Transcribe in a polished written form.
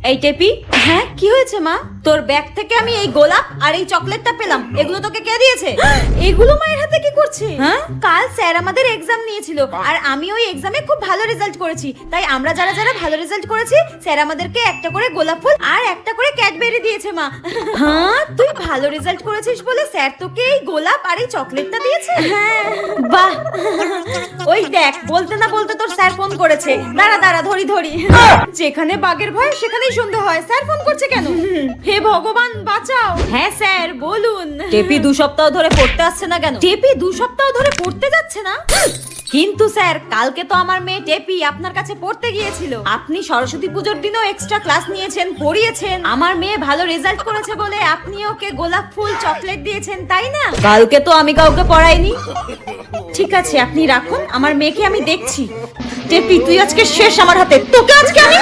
এই টেপি, হ্যাঁ কি হয়েছে মা? তোর ব্যাগ থেকে আমি এই গোলাপ আর এই চকলেটটা পেলাম, এগুলো তোকে কে দিয়েছে? এগুলো মায়ের হাতে কি করছে? হ্যাঁ, কাল স্যার আমাদের এক্সাম নিয়েছিল আর আমি ওই এক্সামে খুব ভালো রেজাল্ট করেছি, তাই আমরা যারা যারা ভালো রেজাল্ট করেছি স্যার আমাদেরকে একটা করে গোলাপ ফুল আর একটা করে ক্যাডবেরি দিয়েছে মা। হ্যাঁ, তুই ভালো রেজাল্ট করেছিস বলে স্যার তোকে এই গোলাপ আর এই চকলেটটা দিয়েছে? হ্যাঁ, বাহ। ওই দেখ, বলতে না বলতে তোর স্যার ফোন করেছে। দাঁড়া দাঁড়া, ধরি ধরি। যেখানে বাঘের ভয় সেখানেই সন্ধ্যা হয়। স্যার ফোন করছে কেন? হে ভগবান বাঁচাও। হ্যাঁ স্যার বলুন। টেপি 2 সপ্তাহ ধরে পড়তে আসছে না কেন? টেপি 2 সপ্তাহ ধরে পড়তে যাচ্ছে না? কিন্তু স্যার, কালকে তো আমার মেয়ে টেপি আপনার কাছে পড়তে গিয়েছিল। আপনি সরস্বতী পুজোর দিনও এক্সট্রা ক্লাস নিয়েছেন, পড়িয়েছেন। আমার মেয়ে ভালো রেজাল্ট করেছে বলে আপনি ওকে গোলাপ ফুল চকলেট দিয়েছেন, তাই না? কালকে তো আমি কাউকে পড়াইনি। ঠিক আছে, আপনি রাখুন, আমার মেয়েকে আমি দেখছি। টেপি তুই আজকে শেষ আমার হাতে, তোকে আজকে আমি